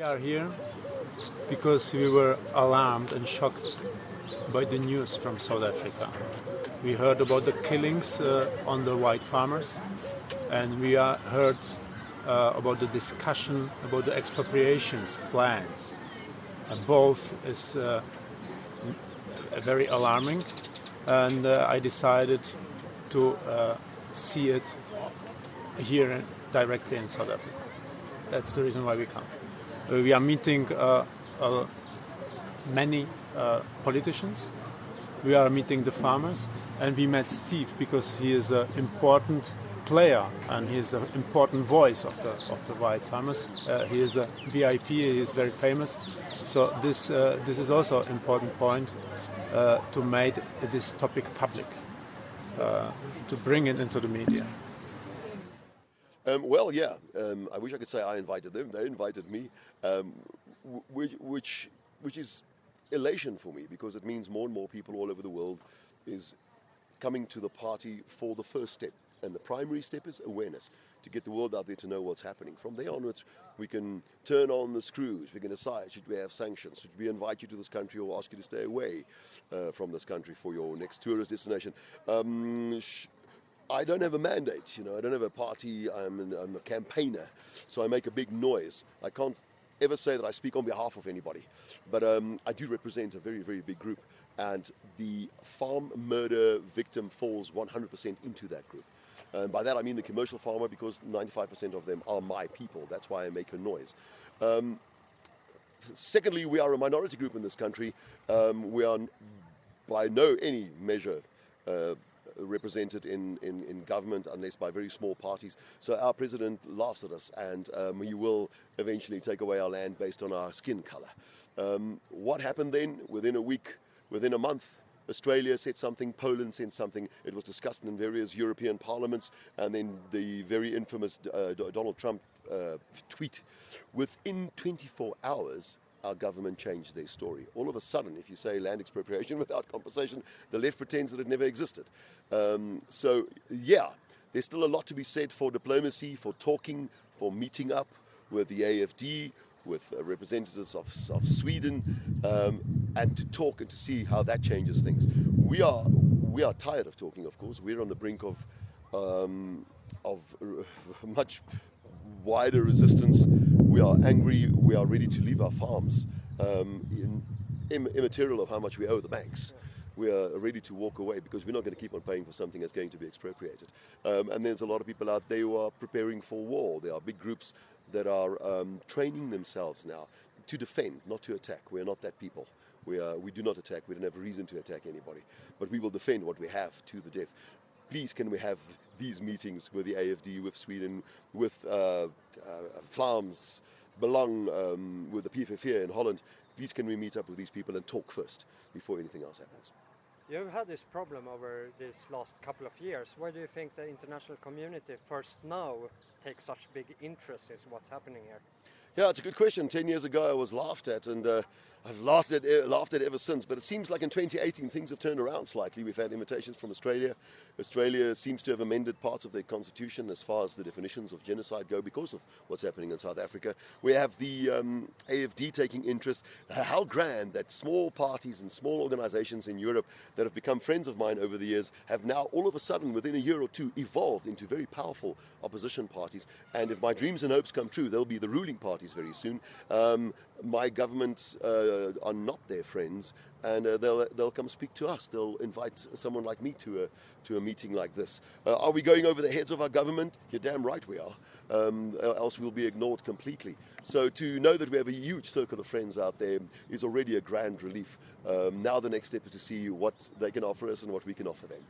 We are here because we were alarmed and shocked by the news from South Africa. We heard about the killings on the white farmers, and we heard about the discussion about the expropriations plans. Both is very alarming, and I decided to see it here directly in South Africa. That's the reason why we come. We are meeting many politicians. We are meeting the farmers, and we met Steve because he is an important player and he is an important voice of the white farmers. He is a VIP. He is very famous. So this is also an important point to make this topic public, to bring it into the media. I wish I could say I invited them. They invited me, which is elation for me, because it means more and more people all over the world is coming to the party for the first step. And the primary step is awareness, to get the world out there to know what's happening. From there onwards, we can turn on the screws. We can decide, should we have sanctions? Should we invite you to this country or ask you to stay away from this country for your next tourist destination? I don't have a mandate, I don't have a party. I'm a campaigner, so I make a big noise. I can't ever say that I speak on behalf of anybody, but I do represent a very, very big group, and the farm murder victim falls 100% into that group. By that I mean the commercial farmer, because 95% of them are my people. That's why I make a noise. Secondly, we are a minority group in this country. We are by no any measure represented in government, unless by very small parties. So our president laughs at us, and he will eventually take away our land based on our skin color. What happened then? Within a week, within a month, Australia said something, Poland said something. It was discussed in various European parliaments, and then the very infamous Donald Trump tweet. Within 24 hours, our government changed their story. All of a sudden, if you say land expropriation without compensation, the left pretends that it never existed. There's still a lot to be said for diplomacy, for talking, for meeting up with the AFD, with representatives of Sweden, and to talk and to see how that changes things. We are tired of talking, of course. We're on the brink of much wider resistance. We are angry. We are ready to leave our farms, immaterial of how much we owe the banks. We are ready to walk away, because we're not going to keep on paying for something that's going to be expropriated. And there's a lot of people out there who are preparing for war. There are big groups that are training themselves now to defend, not to attack. We are not that people. We do not attack. We don't have a reason to attack anybody. But we will defend what we have to the death. Please, can we have these meetings with the AFD, with Sweden, with Vlaams Belang, with the PVV in Holland? Please, can we meet up with these people and talk first before anything else happens? You've had this problem over these last couple of years. Why do you think the international community first now takes such big interest in what's happening here? Yeah, it's a good question. 10 years ago I was laughed at, and I've laughed at it ever since. But it seems like in 2018 things have turned around slightly. We've had invitations from Australia. Australia seems to have amended parts of their constitution as far as the definitions of genocide go, because of what's happening in South Africa. We have the AFD taking interest. How grand that small parties and small organizations in Europe that have become friends of mine over the years have now all of a sudden, within a year or two, evolved into very powerful opposition parties. And if my dreams and hopes come true, they'll be the ruling parties very soon. My governments are not their friends, and they'll come speak to us. They'll invite someone like me to a meeting like this. Are we going over the heads of our government? You're damn right we are. Else we'll be ignored completely. So to know that we have a huge circle of friends out there is already a grand relief. Now the next step is to see what they can offer us and what we can offer them.